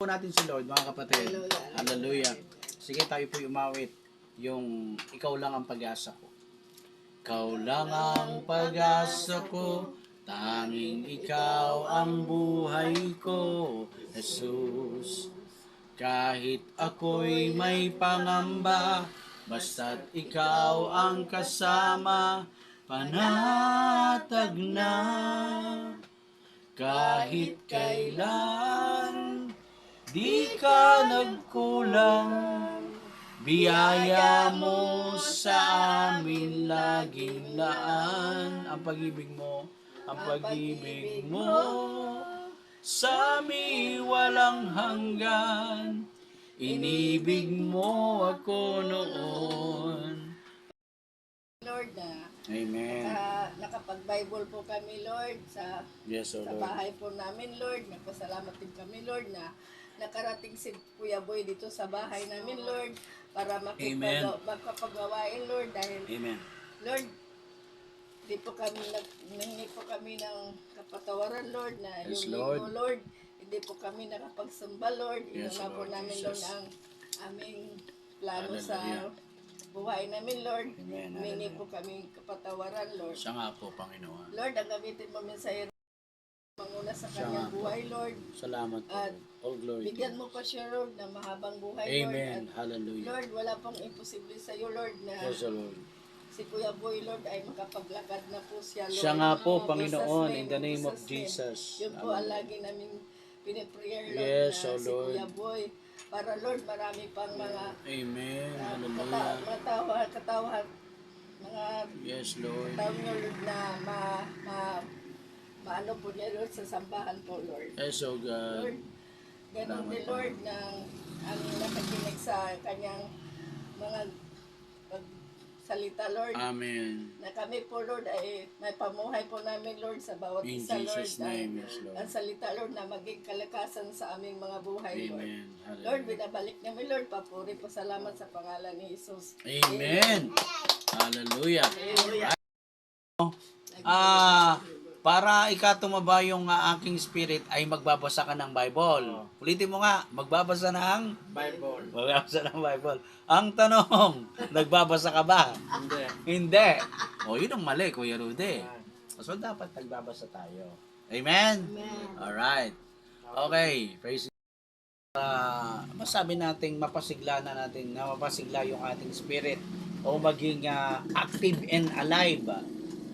po natin si Lord, mga kapatid. Hallelujah. Hallelujah. Sige, tayo po umawit yung Ikaw lang ang pag-asa ko. Ikaw lang ang pag-asa ko, tanging Ikaw ang buhay ko, Jesus. Kahit ako'y may pangamba, basta't Ikaw ang kasama, panatag na. Kahit kailan, di ka nagkulang, biyaya mo sa amin laging laan. Ang pag-ibig mo sa amin walang hanggan. Inibig mo ako noon. Lord, na Amen. nakapag-Bible po kami, Lord, sa Yes, O sa Lord. bahay po namin, Lord. Nagpasalamat din kami, Lord, na nakarating si Kuya Boy dito sa bahay namin, Lord, para Amen. magpapagawain, Lord, dahil, Amen. Lord, di po kami nangingi po kami ng kapatawaran, Lord, na Yes, yung Lord. linggo, Lord, hindi po kami nakapagsamba, Lord. Yes, Ino na po Lord namin, Jesus. Lord, ang aming plano Hallelujah. sa buhay namin, Lord. Amen. Humingi Hallelujah. po kami kapatawaran, Lord. Siya nga po, Panginoon. Lord, ang gamitin mo minsan manguna sa Siya kanyang nga po. buhay, Lord. Salamat po. At All glory to Bigyan you. mo pa siya, Lord, ng mahabang buhay, Lord. Amen. At Hallelujah. Lord, wala pong imposible sa iyo, Lord, na Yes, O Lord. si Kuya Boy, Lord, ay makapaglakad na po siya, Lord. Siya nga po, In Panginoon, Jesus' in the name of name. Jesus. Yun po ang Hallelujah. lagi namin piniprayer, Lord, Yes, na O si Lord. Kuya Boy. Para, Lord, marami pang mga Amen. Hallelujah. mga Yes, Lord. tawag niyo, Lord, na maano po niya, Lord, sa sambahan po, Lord. Yes, O God. Lord, ganun Salamat, din, Lord, ng ang nakakinig sa kanyang mga salita, Lord. Amen. Na kami po, Lord, ay may pamuhay po namin, Lord, sa bawat In isa, Lord. Jesus' name, yes, Lord. Ang salita, Lord, na maging kalakasan sa aming mga buhay, Lord. Amen. Lord, Hallelujah. binabalik namin, Lord, papuri po, salamat sa pangalan ni Jesus. Amen. Hallelujah. Hallelujah. Para ikatumaba yung aking spirit ay magbabasa ka ng Bible. Ulitin mo nga, magbabasa ng Bible. Magbabasa ng Bible. Ang tanong, nagbabasa ka ba? Hindi. Hindi. O, yun ang mali, Kuya Rudy. So, dapat nagbabasa tayo. Amen? Amen. Alright. Okay. Praise masabi nating mapasigla na natin, na mapasigla yung ating spirit o maging active and alive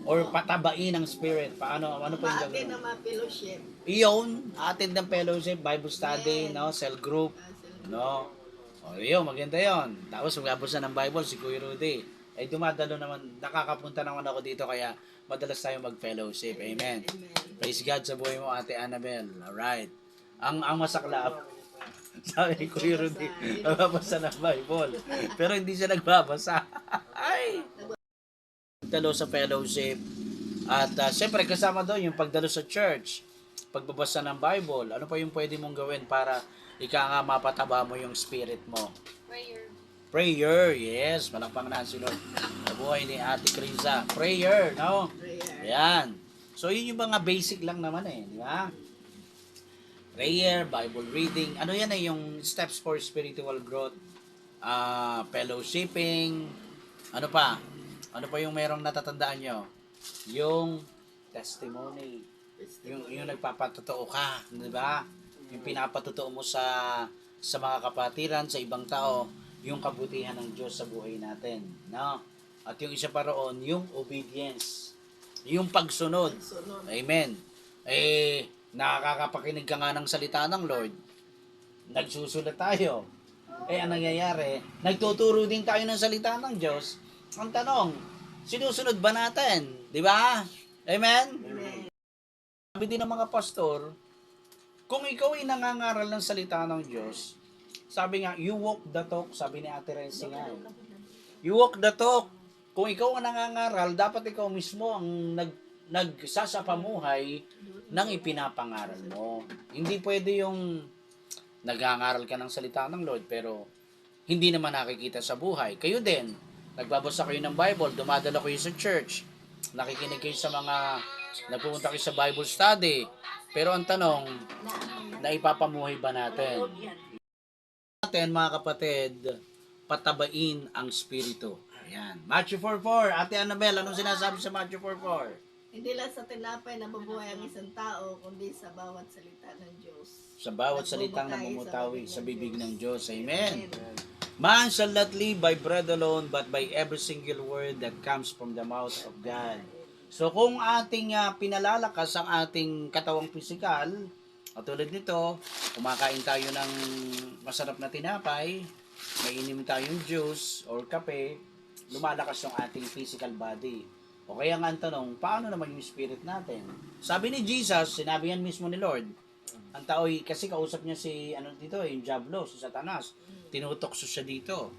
or patabain ang spirit. Ano po yung Maatin gagawin? na mga fellowship. Iyon, attend ng fellowship, Bible study, Amen. no, cell group, no. O yun, maganda yun. Tapos magbabasa ng Bible si Kuya Rudy. Eh dumadalo naman, nakakapunta naman ako dito kaya madalas tayo mag-fellowship. Amen. Praise God sa buhay mo, Ate Annabel. Alright. Ang masaklap, sabi ni Kuya Rudy, nagbabasa ng Bible. Pero hindi siya nagbabasa. Ay! Dalo sa fellowship. At siyempre kasama doon yung pagdalo sa church, pagbabasa ng Bible. Ano pa yung pwede mong gawin para ika nga mapataba mo yung spirit mo? Prayer, yes. Malakpang na si Lord. Sa buhay ni Ate Krisa. Prayer, no? Prayer. Ayan. So, yun yung mga basic lang naman di ba? Prayer, Bible reading. Ano yan yung steps for spiritual growth? Fellowshipping. Ano pa? Ano pa yung merong natatandaan nyo? Yung testimony. Yung nagpapatotoo ka, di ba? Yung pinapatotoo mo sa mga kapatiran, sa ibang tao, yung kabutihan ng Diyos sa buhay natin, no? At yung isa pa roon, yung obedience. Yung pagsunod. Sunod. Amen. Nakakapakinig ka nga ng salita ng Lord. Nagsusulat tayo. Ang nangyayari, nagtuturo din tayo ng salita ng Diyos. Ang tanong, sinusunod ba natin? Di ba? Amen? Amen. Sabi din ng mga pastor, kung ikaw ay nangangaral ng salita ng Diyos, sabi nga, you walk the talk, sabi ni Ate Renzi nga. You walk the talk. Kung ikaw ang nangangaral, dapat ikaw mismo ang nagsasapamuhay ng ipinapangaral mo. Hindi pwede yung nagangaral ka ng salita ng Lord, pero hindi naman nakikita sa buhay. Kayo din, nagbabasa kayo ng Bible, dumadala kayo sa church, nakikinig kayo sa mga, nagpupunta kayo sa Bible study, Pero ang tanong, naipapamuhay ba natin? Natin mga kapatid, patabain ang spirito. Ayan. Matthew 4:4. Ate Annabel, anong sinasabi sa Matthew 4:4? Hindi lang sa tinapay nabubuhay ang isang tao, kundi sa bawat salita ng Diyos. Sa bawat salitang namumutawi sa bibig ng Diyos. Amen. Man shall not live by bread alone, but by every single word that comes from the mouth of God. So kung ating pinalalakas ang ating katawang pisikal, katulad nito, kumakain tayo ng masarap na tinapay, may inim tayong juice or kape, lumalakas yung ating physical body. O kaya nga ang tanong, paano naman yung spirit natin? Sabi ni Jesus, sinabi yan mismo ni Lord, ang tao, kasi kausap niya si, yung Diablo, si Satanas, tinutokso siya dito.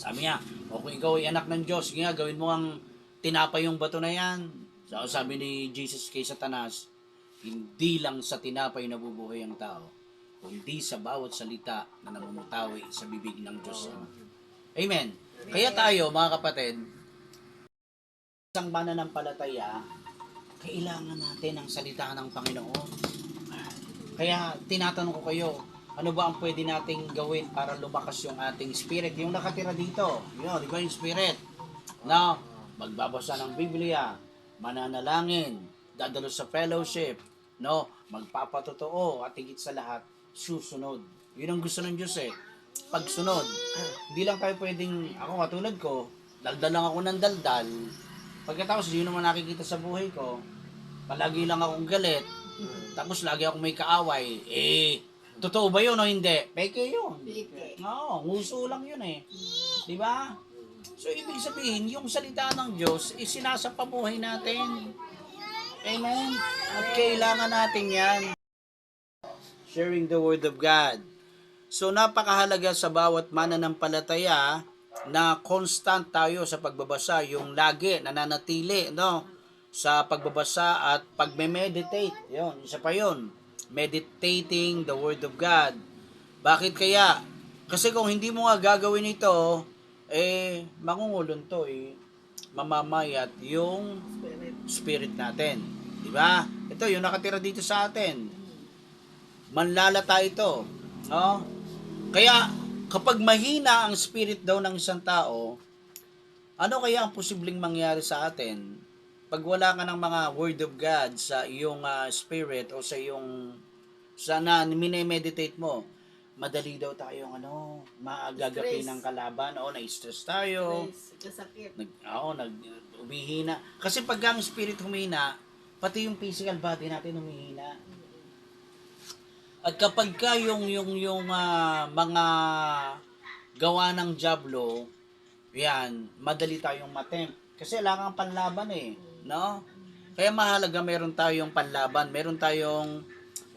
Sabi niya, o kung ikaw ay anak ng Diyos, sige nga, gawin mo ang tinapay yung bato na yan. So, sabi ni Jesus kay Satanas, hindi lang sa tinapay nabubuhay ang tao, kundi sa bawat salita na namumutawi sa bibig ng Diyos. Amen. Kaya tayo, mga kapatid, isang mananampalataya, kailangan natin ang salita ng Panginoon. Kaya tinatanong ko kayo, ano ba ang pwede nating gawin para lumakas yung ating spirit? Yung nakatira dito, yun, di ba yung spirit? No, magbabasa ng Biblia, mananalangin, dadalo sa fellowship, no, magpapatotoo at higit sa lahat, susunod. Yun ang gusto ng Diyos eh. Pagsunod. Hindi lang tayo pwedeng, ako katulad ko, daldal lang ako ng daldal. Pagkatapos, yun naman nakikita sa buhay ko, palagi lang akong galit, tapos lagi akong may kaaway. Totoo ba yun o hindi? Peke yun. Oo, nguso lang yun eh. Di ba? So, ibig sabihin, yung salita ng Diyos, isinasapabuhay natin. Amen? At kailangan natin yan. Sharing the Word of God. So, napakahalaga sa bawat mananampalataya na constant tayo sa pagbabasa, yung lagi nananatili, no? Sa pagbabasa at pagme-meditate. Yun, isa pa yun. Meditating the Word of God. Bakit kaya? Kasi kung hindi mo nga gagawin ito, mangungulon to, mamamayat yung spirit natin. Di ba? Ito, yung nakatira dito sa atin. Manlalata ito. No? Kaya, kapag mahina ang spirit daw ng isang tao, ano kaya ang posibleng mangyari sa atin? Pag wala ka ng mga word of God sa iyong spirit o sa iyong sana mini-meditate mo, madali daw tayong maagagapi ng kalaban o na-stress tayo. Kasakit. Umihina. Kasi pag ang spirit humina, pati yung physical body natin humihina. At kapag ka yung mga gawa ng Diablo, yan, madali tayong matempt. Kasi wala kang panlaban eh, no? Kaya mahalaga meron tayong panlaban, meron tayong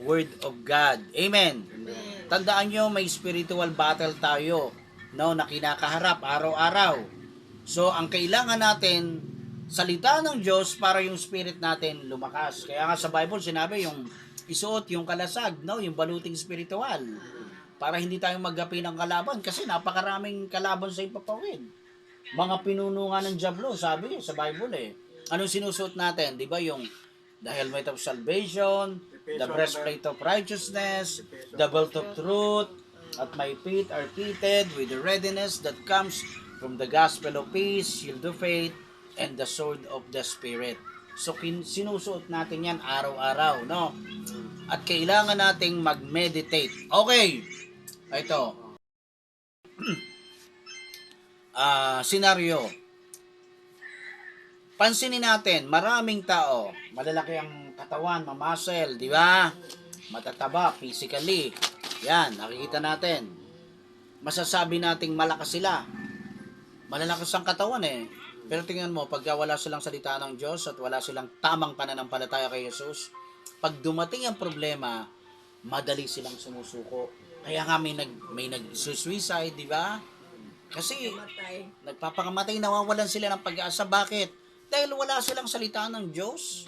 Word of God. Amen. Amen. Tandaan nyo, may spiritual battle tayo, no, na kinakaharap araw-araw. So, ang kailangan natin, salita ng Diyos para yung spirit natin lumakas. Kaya nga sa Bible, sinabi yung isuot yung kalasag, no, yung baluting spiritual. Para hindi tayo maggapi ng kalaban kasi napakaraming kalaban sa ipapawid. Mga pinunungan ng Diablo, sabi sa Bible eh. Anong sinusuot natin? Di ba yung the helmet of salvation, the breastplate of righteousness, the belt of truth, at my feet are fitted with the readiness that comes from the gospel of peace, shield of faith, and the sword of the Spirit. So, sinusuot natin yan araw-araw, no? At kailangan nating mag-meditate. Okay. Ito. Senaryo. Pansinin natin, maraming tao, malalaki ang katawan, mamuscle, di ba? Matataba, physically. Yan, nakikita natin. Masasabi nating malakas sila. Malalakas ang katawan eh. Pero tingnan mo, pagka wala silang salita ng Diyos at wala silang tamang pananampalataya kay Jesus, pag dumating ang problema, madali silang sumusuko. Kaya nga may nag-suicide, di ba? Kasi nagpapakamatay, nawawalan sila ng pag-asa. Bakit? Dahil wala silang salita ng Diyos.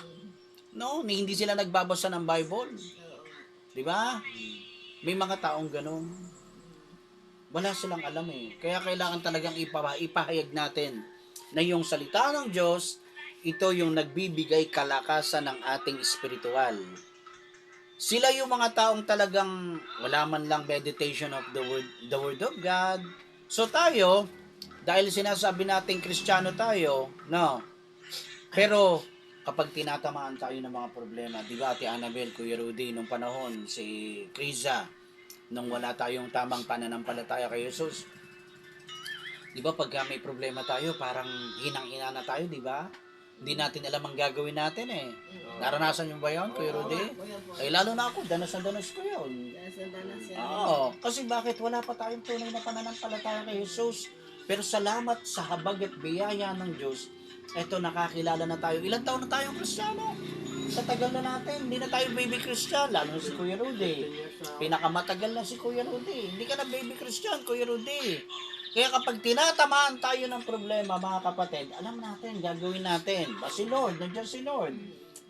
No, hindi sila nagbabasa ng Bible. Di ba? May mga taong ganun. Wala silang alam eh. Kaya kailangan talagang ipahayag natin na yung salita ng Diyos, ito yung nagbibigay kalakasan ng ating espiritual. Sila yung mga taong talagang wala man lang meditation of the word of God. So tayo, dahil sinasabi nating Kristiyano tayo, no, pero kapag tinatamaan tayo ng mga problema, di ba Ate Annabel, Kuya Rudy, nung panahon, si Kriza, nung wala tayong tamang pananampalataya kay Jesus, di ba pagka may problema tayo, parang hinang-hina na tayo, di ba? Hindi natin alam ang gagawin natin eh. Naranasan nyo ba yun, Kuya Rudy? Eh, lalo na ako, danas na danas ko yun. Oo, kasi bakit wala pa tayong tunay na pananampalataya kay Jesus? Pero salamat sa habag at biyaya ng Diyos, eto nakakilala na tayo. Ilang taon na tayong Kristiyano? Sa tagal na natin, hindi na tayo baby Christian, lalo na si Kuya Rudy. Pinakamatagal na si Kuya Rudy. Hindi ka na baby Christian, Kuya Rudy. Kaya kapag tinatamaan tayo ng problema, mga kapatid, alam natin, gagawin natin. Si Lord, nandiyan si Lord.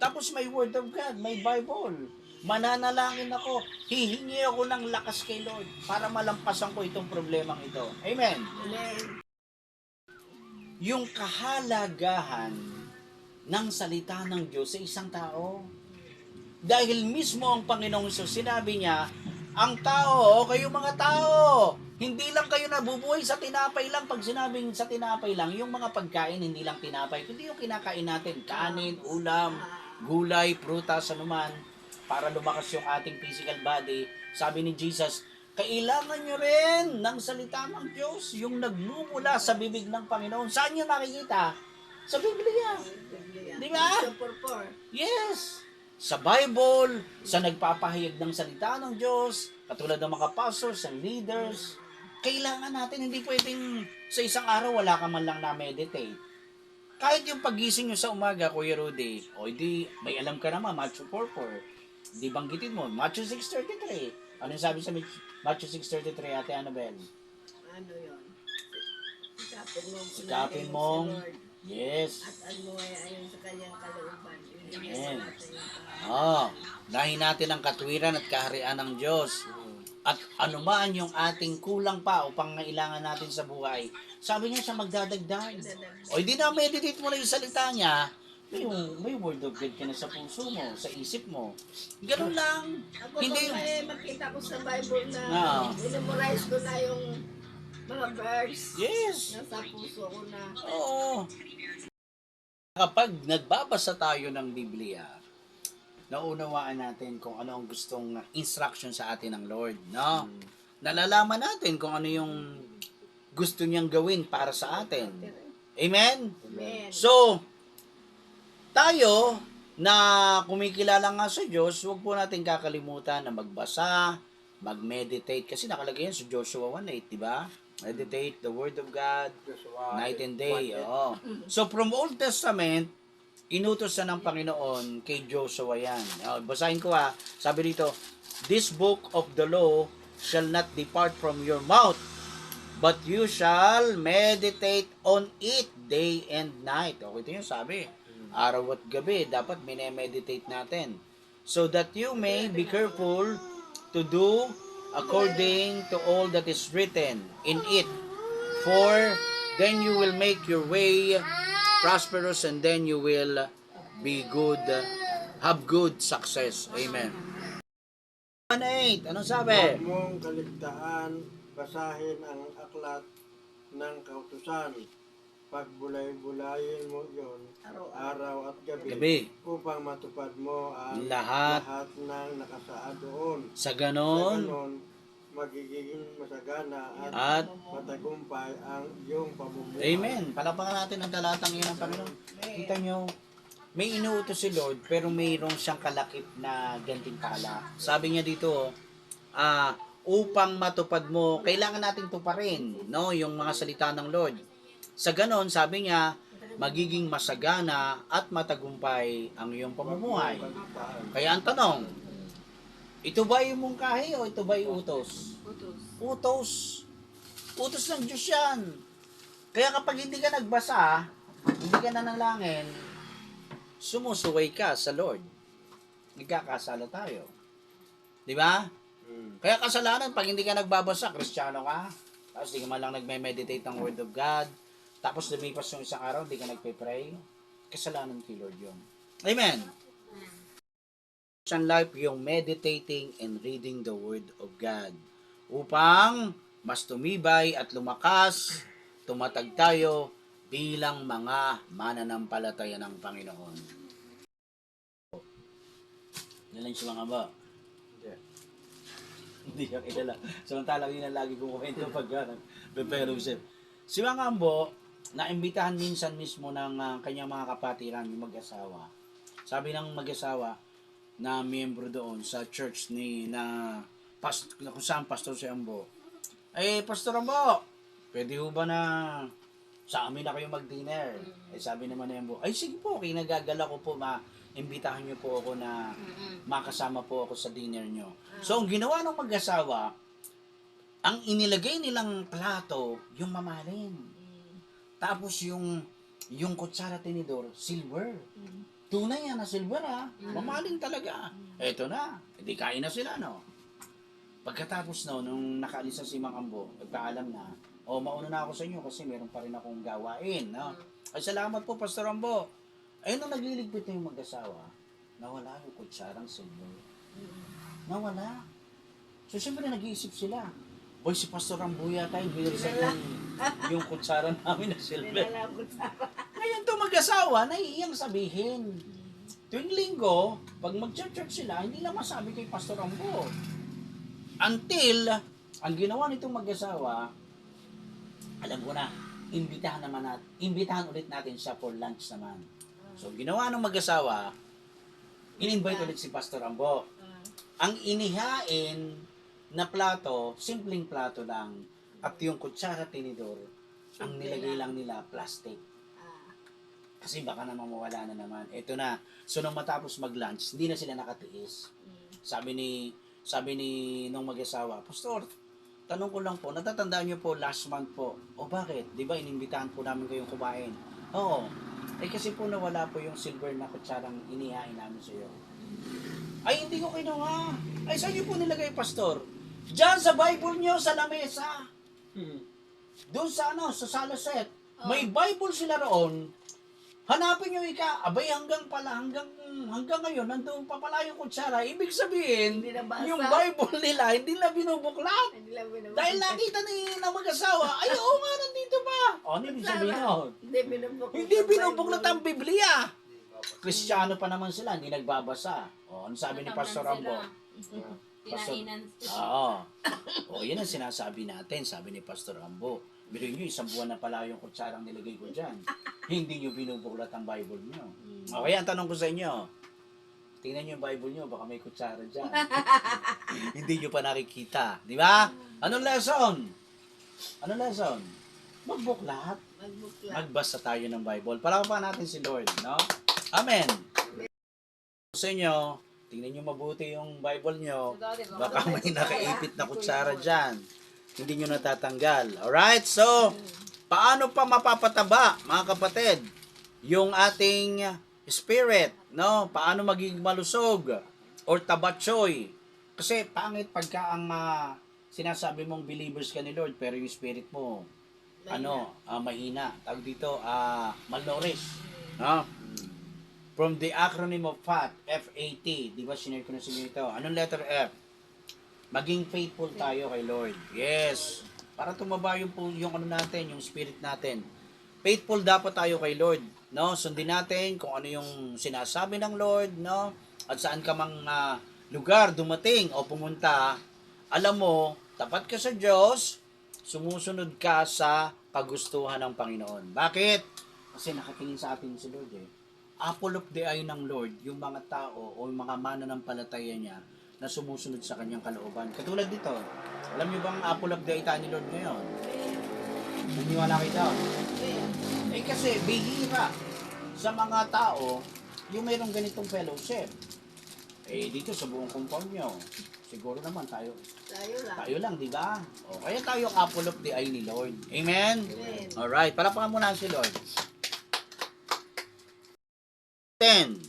Tapos may Word of God, may Bible. Mananalangin ako, hihingi ako ng lakas kay Lord para malampasan ko itong problemang ito. Amen. Amen. Yung kahalagahan ng salita ng Diyos sa isang tao. Dahil mismo ang Panginoong Hesus, sinabi niya, ang tao, kayo mga tao, hindi lang kayo nabubuhay sa tinapay lang. Pag sinabing sa tinapay lang, yung mga pagkain, hindi lang tinapay, kundi yung kinakain natin, kanin, ulam, gulay, prutas, anuman, para lumakas yung ating physical body. Sabi ni Jesus, kailangan nyo rin ng salita ng Diyos, yung nagmumula sa bibig ng Panginoon. Saan nyo makikita? Sa Biblia. Di ba? Yes. Sa Bible, sa nagpapahayag ng salita ng Diyos, katulad ng mga pastors and leaders, kailangan natin, hindi pwedeng sa isang araw wala ka man lang na-meditate. Kahit yung pagising nyo sa umaga, Kuya Rudy, o hindi, may alam ka naman, Matthew 4:4, di banggitin mo, Matthew 6:33. Ano yung sabi sa Matthew 6:33, Ate Annabel? Ano yun? Sikapin mo. Yes. At ano ay ayon sa kanyang kalooban. Amen. Dahin natin ang katwiran at kaharian ng Diyos. At anuman yung ating kulang pa o pangailangan natin sa buhay, sabi niya siya magdadagdag. O hindi na meditate mo na yung salita niya, may word of God ka na sa puso mo, sa isip mo. Ganun lang. Ako Hindi. pag may makita ko sa Bible na Ah. memorize ko na yung mga verse. Yes. Nasa puso ko na. Oo. Kapag nagbabasa tayo ng Biblia, naunawaan natin kung ano ang gustong instruction sa atin ng Lord, no? Nalalaman natin kung ano yung gusto niyang gawin para sa atin. Amen? Amen. So, tayo na kumikilala nga sa Diyos, huwag po natin kakalimutan na magbasa, mag-meditate, kasi nakalagay yan sa Joshua 1:8, di ba? Meditate the Word of God, night and day. Oo. So, from Old Testament, inutos na ng Panginoon kay Joshua yan. Basahin ko ha. Sabi dito, this book of the law shall not depart from your mouth, but you shall meditate on it day and night. Okay, ito yung sabi. Araw at gabi, dapat minemeditate natin. So that you may be careful to do according to all that is written in it. For then you will make your way prosperous and then you will be good, have good success. Amen. 1:8, anong sabi? Huwag mong kaligtaan, basahin ang aklat ng kautusan. Pagbulay-bulayin mo yon araw at gabi, upang matupad mo ang Lahat. ng nakasaad doon. Sa Sa ganon, ganon, magiging masagana at matagumpay ang iyong pamumuhay. Amen. Palapakan natin ang talatang yun ng Panginoon. Kita nyo, may inuutos si Lord, pero mayroong siyang kalakip na gantimpala. Sabi niya dito, upang matupad mo, kailangan nating tuparin, no, yung mga salita ng Lord. Sa ganon, sabi niya, magiging masagana at matagumpay ang iyong pamumuhay. Kaya ang tanong, ito ba yung mungkahi o ito ba yung utos? Utos. Utos ng Diyos yan. Kaya kapag hindi ka nagbasa, hindi ka nanalangin, sumusuway ka sa Lord. Nagkakasala tayo. Di ba? Kaya kasalanan, pag hindi ka nagbabasa, Kristiyano ka, tapos di ka man lang nagme-meditate ng Word of God, tapos lumipas yung isang araw, hindi ka nagpe-pray, kasalanan kay Lord yun. Amen. Christian life yung meditating and reading the Word of God upang mas tumibay at lumakas, tumatag tayo bilang mga mananampalataya ng Panginoon. Yan lang si mga ba? Hindi ka kilala. Samantalang yun ang lagi kong komento pag nag-fellowship. Si Mang Ambo, naimbitahan minsan mismo ng kanyang mga kapatiran, yung mag-asawa. Sabi ng mag-asawa na miyembro doon sa church na kung saan pastor si Ambo. Pastor Ambo, pwede ho ba na sa amin na kayo mag-dinner? Sabi naman ni Ambo, sige po, kinagagala ko po, imbitahan niyo po ako na makasama po ako sa dinner niyo. So, ang ginawa ng mag-asawa, ang inilagay nilang plato, yung mamahalin. Tapos yung kutsara tinidor, silver. Tunay yan na silver mamahalin talaga. Eto na, hindi kain na sila, no? Pagkatapos nung nakaalis na si Mang Ambo, nagpaalam na, mauna na ako sa inyo kasi meron pa rin akong gawain, no? Ay, salamat po, Pastor Ambo. Nung nagliligpit na yung mag-asawa, nawala yung kutsarang silver. Nawala. So, siyempre nag-iisip sila. Si Pastor Ambo yata yung binilisan yung kutsara namin na silver. Ngayon to mag-asawa, naiiyang sabihin. Tuwing linggo, pag mag-church sila, hindi lang masabi kay Pastor Ambo. Until, ang ginawa nitong mag-asawa, alam ko na, imbitahan ulit natin siya for lunch naman. So, ginawa ng mag-asawa, in-invite ulit si Pastor Ambo. Ang inihain na plato, simpleng plato lang, at yung kutsara tinidor, ang nilagay lang nila plastic. Kasi baka naman mawala na naman. Ito na. So, nung matapos mag-lunch, hindi na sila nakatiis. Sabi ni nung mag-asawa, Pastor, tanong ko lang po, natatandaan niyo po last month po. Bakit? Di ba inimbitahan po namin kayong kumain? Oo. Kasi po nawala po yung silver na kutsarang inihain namin sa iyo. Hindi ko kinuha. Saan niyo po nilagay, Pastor? Diyan sa Bible niyo, sa lamesa. Doon sa sa saloset. May Bible sila roon. Hanapin niyo hanggang ngayon, nandoon pa pala yung kutsara. Ibig sabihin, yung Bible nila, hindi na binubuklat. Dahil nakita na mag-asawa, oo nga, nandito pa. Ano ibig sabihin nun? Hindi binubuklat ang Biblia. Kristiyano pa naman sila, hindi nagbabasa. Ano sabi ni Pastor Ambo? Yan ang sinasabi natin, sabi ni Pastor Ambo. Biruin nyo, 1 buwan na pala yung kutsarang nilagay ko dyan. Hindi nyo binubuklat ang Bible nyo. Kaya ang tanong ko sa inyo, tingnan nyo yung Bible nyo, baka may kutsara dyan. Hindi nyo pa nakikita. Di ba? Anong lesson? Magbuklat. Magbasa tayo ng Bible. Palakapan natin si Lord, no? Amen. Sa inyo, tingnan nyo mabuti yung Bible nyo. Baka may nakaipit na kutsara dyan. Hindi nyo natatanggal. Alright? So, paano pa mapapataba, mga kapatid, yung ating spirit, no? Paano magiging malusog or tabatsoy? Kasi pangit pagka ang sinasabi mong believers ka ni Lord, pero yung spirit mo, mahina. Tawag dito, malnourished. No? From the acronym of FAT, F-A-T, di ba sinare ko na sa inyo ito? Anong letter F? Maging faithful tayo kay Lord. Yes. Para tumaba yung natin, yung spirit natin. Faithful dapat tayo kay Lord, no? Sundin natin kung ano yung sinasabi ng Lord, no? At saan ka mang lugar dumating o pumunta, alam mo, tapat ka sa Diyos, sumusunod ka sa kagustuhan ng Panginoon. Bakit? Kasi nakatingin sa atin si Lord Apple of the eye ng Lord, yung mga tao o yung mga mananampalataya niya na sumusunod sa kanyang kalooban. Katulad dito, alam niyo bang apple of the eye tayo ni Lord ngayon? Naniwala kayo daw? Kasi bihira sa mga tao yung mayroong ganitong fellowship. Dito sa buong compound nyo, siguro naman tayo lang, di ba? Kaya tayo apple of the eye ni Lord. Amen? Alright, palapakan muna si Lord. 10.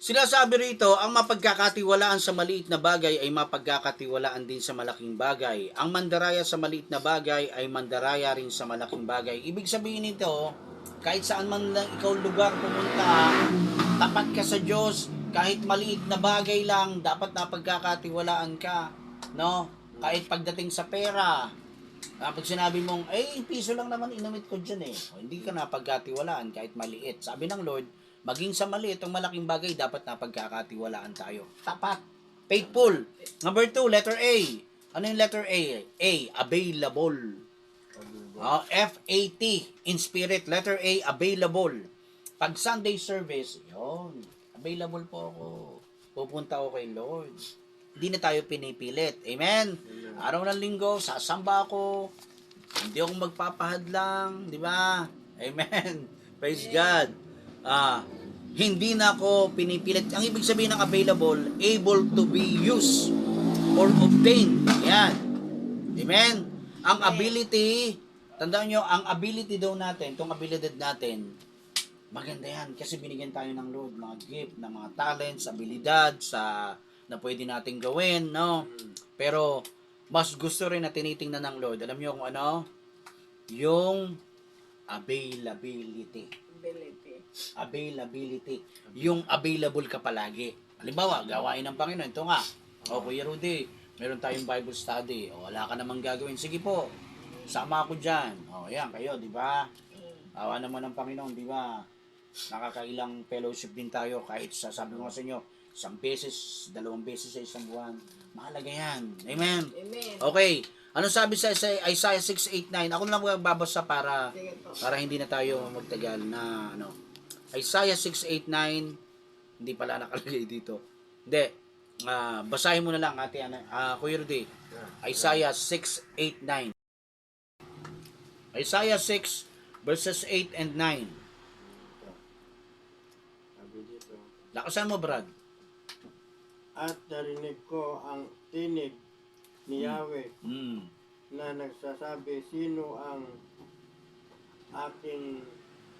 Sinasabi rito, ang mapagkakatiwalaan sa maliit na bagay ay mapagkakatiwalaan din sa malaking bagay. Ang mandaraya sa maliit na bagay ay mandaraya rin sa malaking bagay. Ibig sabihin nito, kahit saan man lang ikaw lugar pumunta, tapat ka sa Diyos, kahit maliit na bagay lang, dapat napagkakatiwalaan ka, no? Kahit pagdating sa pera, pag sinabi mong, piso lang naman inumit ko dyan eh. O, hindi ka napagkatiwalaan kahit maliit. Sabi ng Lord, maging sa maliit o malaking bagay, dapat napagkakatiwalaan tayo. Tapat. Faithful. Number 2, letter A. Ano yung letter A? A, available. F-A-T, in spirit. Letter A, available. Pag Sunday service, yun, available po ako. Pupunta ako kay Lord. Hindi na tayo pinipilit. Amen? Araw ng linggo, sasamba ako. Hindi ako magpapahadlang. Di ba? Amen. Praise God. Hindi na ako pinipilit. Ang ibig sabihin ng available, able to be used or obtained. Yan. Amen? Ang ability, tandaan nyo, ang ability daw natin, itong abilidad natin, maganda yan. Kasi binigyan tayo ng Lord, mga gift, ng mga talents, abilidad, na pwede nating gawin, no? Pero, mas gusto rin na tinitingnan ng Lord. Alam nyo kung ano? Yung availability. Availability. Yung available ka palagi. Halimbawa, gawain ng Panginoon. Ito nga. Kuya Rudy, meron tayong Bible study. Wala ka namang gagawin. Sige po, sama ako dyan. Ayan, kayo, di ba? Awa naman ng Panginoon, di ba? Nakakailang fellowship din tayo kahit sabi ko sa inyo, 1 beses, 2 beses sa isang buwan. Mahalaga yan. Amen? Amen. Okay. Ano sabi sa Isaiah 6:8-9? Ako na lang magbabasa para hindi na tayo magtagal na ano. Isaiah 6:8-9, hindi pala nakalagay dito. Hindi. Basahin mo na lang ate Kuya Rudy. Isaiah 6:8-9. Isaiah 6 verses 8 and 9. Sabi dito, Lakasan mo, Brad. at narinig ko ang tinig ni Yahweh Mm. na nagsasabi, sino ang aking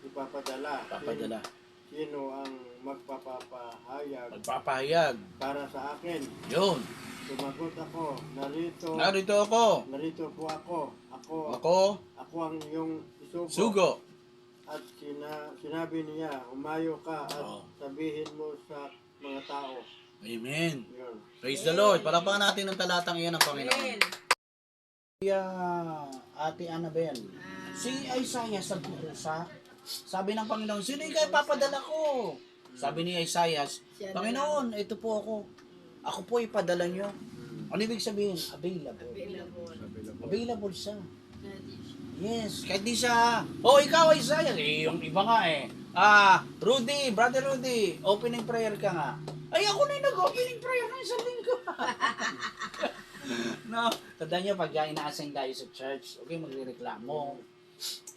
ipapadala? Papadala. Sino ang magpapahayag Magpapahayag. para sa akin? Yun. Sumagot ako, Narito ako. narito po ako. Ako ang iyong isugo. Sugo. At sinabi niya, umayo ka at Oo. sabihin mo sa mga tao. Amen. Yun. Praise the Lord. Palapakan natin ng talatang iyan ng Panginoon. Amen. Ate Annabel. Si Isaiah sa kusa. Sabi ng Panginoon, sino yung kayo papadala ko? Sabi ni Isaiah, Panginoon, ito po ako. Ako po ipadala nyo. Ano ibig sabihin? Available. Available siya. Yes, kahit di siya, ikaw Isaiah, yung iba nga Rudy, Brother Rudy, opening prayer ka nga. Ay, ako na yung nag-opening prayer ng isang linggo. No, tandaan nyo, pag ina-assign tayo sa church, okay, magre-reklamo.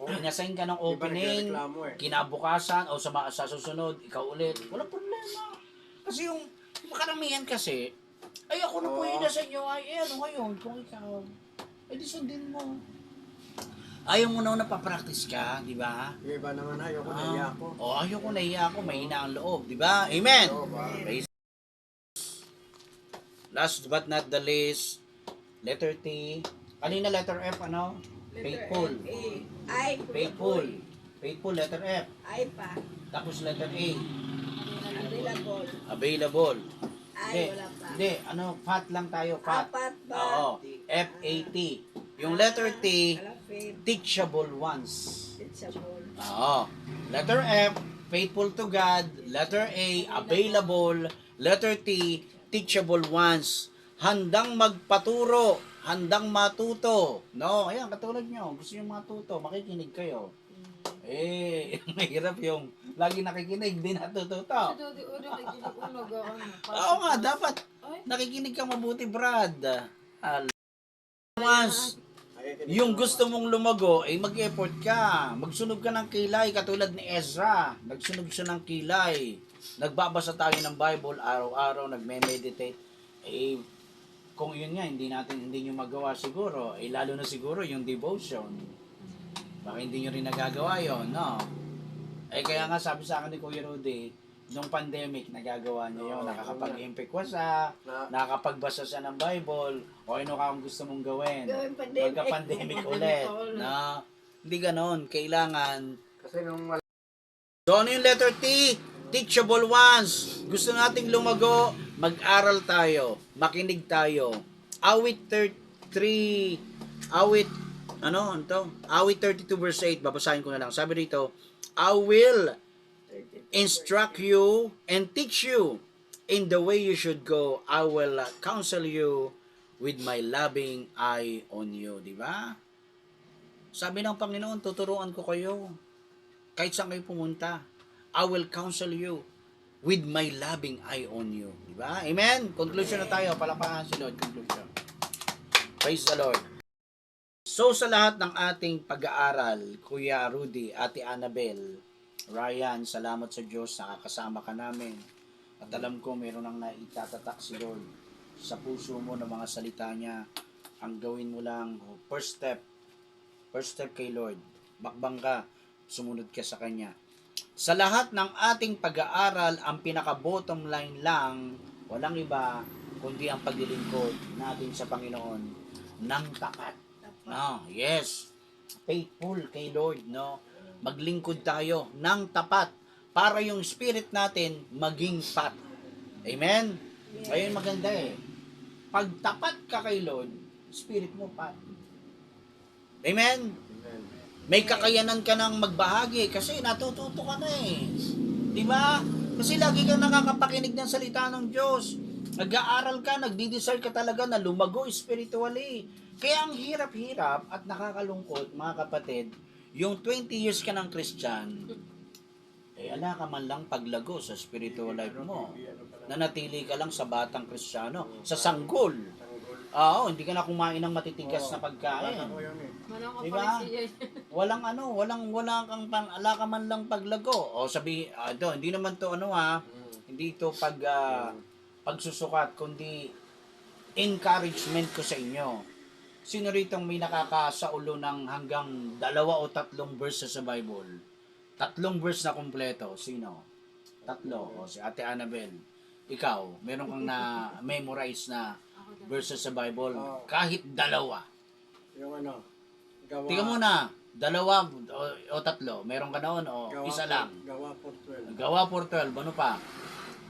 O in-assign ka ng opening, nagreklamo kinabukasan, o sa susunod, ikaw ulit, walang problema. Kasi yung karamihan kasi, ay ako na po in-assign nyo, ano ngayon, kung ikaw, di sundin mo. Ayaw mo na napapractice ka, di ba? Yung iba naman, ayoko naiya ako. Ayoko naiya ako, mahina ang loob, di ba? Amen. Praise. Last but not the least, letter T. Kanina letter F, ano? Faithful. Faithful. Faithful, letter F. Ay pa. Tapos letter A. Available. Available. Ay, wala pa. Hindi, fat lang tayo, fat. Apat ba? Oo. F-A-T. Yung letter T, Alapit. teachable ones. Teachable. Oo. Letter F, faithful to God. Letter A, available. Letter T, teachable ones. Handang magpaturo. Handang matuto. No, ayan, katulad nyo. Gusto nyo matuto, makikinig kayo. Mahirap yung lagi nakikinig, di natututo. Oo nga, dapat nakikinig ka mabuti, Brad. Once, yung gusto mong lumago, mag-effort ka. Magsunog ka ng kilay, katulad ni Ezra. Nagsunog siya ng kilay. Nagbabasa tayo ng Bible, araw-araw, nagme-meditate. Kung yun nga, hindi nyo magawa siguro, lalo na siguro yung devotion. Baka hindi nyo rin nagagawa yun, no? Kaya nga sabi sa akin ni Kuya Rudy, nung pandemic, nagagawa niya yun, nakakapag-impekwa siya, nakakapagbasa siya ng Bible, o ano ka kung gusto mong gawin. Pagka-pandemic ulit. Na, hindi ganon, kailangan. Kasi nung So, ano yung letter T? teachable ones. Gusto nating lumago, mag-aral tayo, makinig tayo. Awit 33, awit, ano to? Awit 32 verse 8, babasahin ko na lang. Sabi rito, I will instruct you and teach you in the way you should go. I will counsel you with my loving eye on you. Di ba? Sabi ng Panginoon, tuturuan ko kayo. Kahit saan kayo pumunta. I will counsel you with my loving eye on you. Di ba? Amen? Conclusion na tayo. Palakpakan si Lord. Conclusion. Praise the Lord. So, sa lahat ng ating pag-aaral, Kuya Rudy, Ate Annabel, Ryan, salamat sa Diyos. Nakakasama ka namin. At alam ko, meron nang naitatatak si Lord sa puso mo ng mga salita niya. Ang gawin mo lang, first step kay Lord. Bakbang ka, sumunod ka sa Kanya. Sa lahat ng ating pag-aaral, ang pinaka-bottom line lang, walang iba, kundi ang paglilingkod natin sa Panginoon ng tapat. No, yes. Faithful kay Lord, no? Maglingkod tayo ng tapat para yung spirit natin maging pat. Amen? Ayun maganda eh. Pag tapat ka kay Lord, spirit mo pat. Amen? May kakayanan ka ng magbahagi kasi natututo ka na eh. Di ba? Kasi lagi kang nakakapakinig ng salita ng Diyos. Nag-aaral ka, nagdi-desire ka talaga na lumago spiritually. Kaya ang hirap-hirap at nakakalungkot, mga kapatid, yung 20 years ka ng Christian, ala ka man lang paglago sa spiritual life mo. Nanatili ka lang sa batang Kristiyano, sa sanggol. Oo, hindi ka na kumain ng matitigas na pagkain. Diba? Walang kang ala ka man lang paglago. O sabi, hindi naman to hindi to pagsusukat, kundi encouragement ko sa inyo. Sino ritong may nakakasaulo ng hanggang 2 o 3 verses sa Bible? 3 verse na kumpleto. Sino? 3. O si Ate Annabel. Ikaw, meron kang na-memorize na verses sa Bible? Kahit 2. Yung gawa. Tingnan mo na. 2 o 3. Meron ka noon o Gawa isa lang? Gawa 4:12. Gawa 4:12. Ano pa?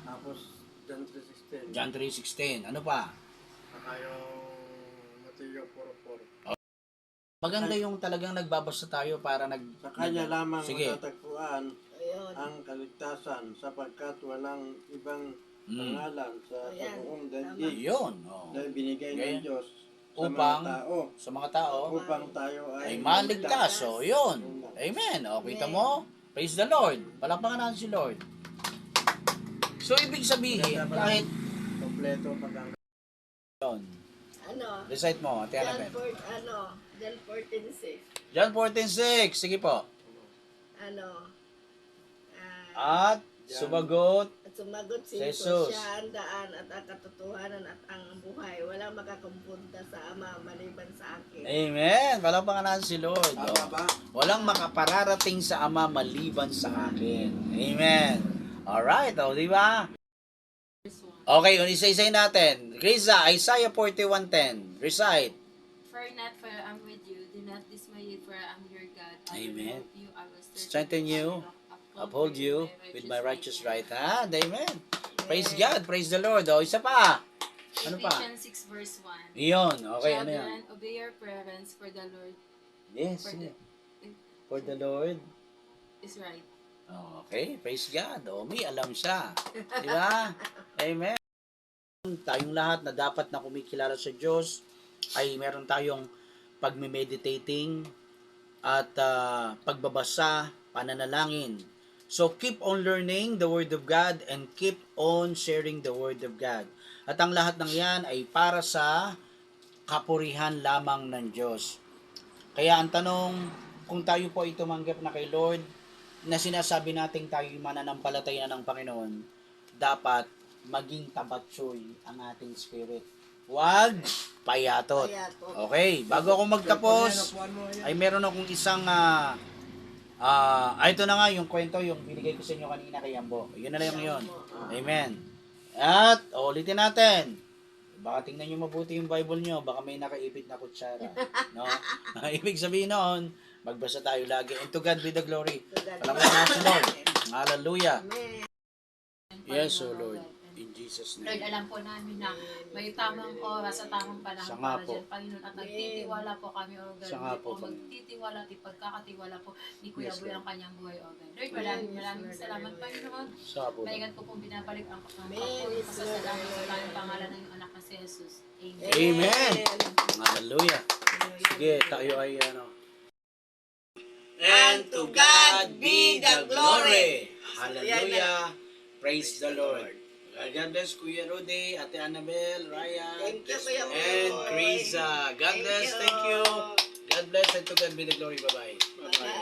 Tapos John 3:16. John 3:16. Ano pa? Saka yung Mateo 4:4. Maganda yung talagang nagbabasa tayo para Sa kanya lamang Sige. matatagpuan Ayun. ang kaligtasan sapagkat walang ibang Mm. pangalan sa Ayan, buong tama. daigdig Yun. Oh. na binigay Okay. ng Diyos sa Upang- mga tao Sa mga tao, upang tayo ay ay maligtas. So, yun. Amen. O, kita mo? Praise the Lord. Palakpakan natin si Lord. So, ibig sabihin, kahit kompleto pag ang yun. Ano? Recite mo, Ate John Annabel. 14:6. John 14:6. Sige po. Ano? At sumagot. At sumagot si Si Jesus, Jesus. siya ang daan at ang katotohanan at ang buhay. Walang makakumpunta sa Ama maliban sa akin. Amen. Palakpakan natin si Lord. tama O. ba? Walang makapararating sa Ama maliban sa akin. Amen. Alright, di ba? Okay, isa-isay natin. Grisa, Isaiah 41:10. Recite. Fear not, for I am with you. Do not dismay, for I am your God. I will Amen. help you. I will Strengthen you, uphold you with my righteous right hand. Amen. Praise God, praise the Lord. O, isa pa. Ano pa? Ephesians 6 verse 1. Iyon, okay, ano yan? Children, obey your parents, for the Lord Yes, for the, for the Lord. is right. Okay, praise God. O, may alam siya. Di ba? Amen. Tayong lahat na dapat na kumikilala sa Diyos ay meron tayong pagme-meditating at pagbabasa, pananalangin. So, keep on learning the Word of God and keep on sharing the Word of God. At ang lahat ng yan ay para sa kapurihan lamang ng Diyos. Kaya ang tanong, kung tayo po ay tumanggap na kay Lord, na sinasabi nating tayo mananampalataya ng Panginoon, dapat maging tabatsoy ang ating spirit. Huwag payatot. Payatot. Okay, bago ako magtapos, ay meron akong isang ito na nga yung kwento, yung binigay ko sa inyo kanina kay Ambo. Yun na lang yun. Amen. At, ulitin natin. Baka tingnan nyo mabuti yung Bible nyo, baka may nakaipit na kutsara. No? Ibig sabihin noon, magbasa tayo lagi. And to God be the glory. To God be Salamat na si Lord. Hallelujah. Amen. Yes, Panginoon, O Lord. God. And In Jesus' Lord, name. alam po namin na may tamang oras sa tamang panahon Siya nga para po. dyan, Panginoon. At nagtitiwala po kami, O God. Siya nga Hindi po, po Panginoon. magtitiwala at ipagkakatiwala po ni Kuya Yes, Boy Lord. ang kanyang buhay, O God. Lord, maraming salamat, Panginoon. Siya po. Maingat ko pong binabalik ang papuri pasasalamat sa tayong pangalan ng iyong anak na si Jesus. Amen. Amen. Hallelujah. Sige, tayo ay ano. And to God be the glory. Hallelujah. Praise the Lord. God bless Kuya Rudy, Ate Annabel, Ryan, Thank you, Kuya Boy. and Chris. God bless. Thank you. God bless and to God be the glory. Bye-bye. Bye-bye.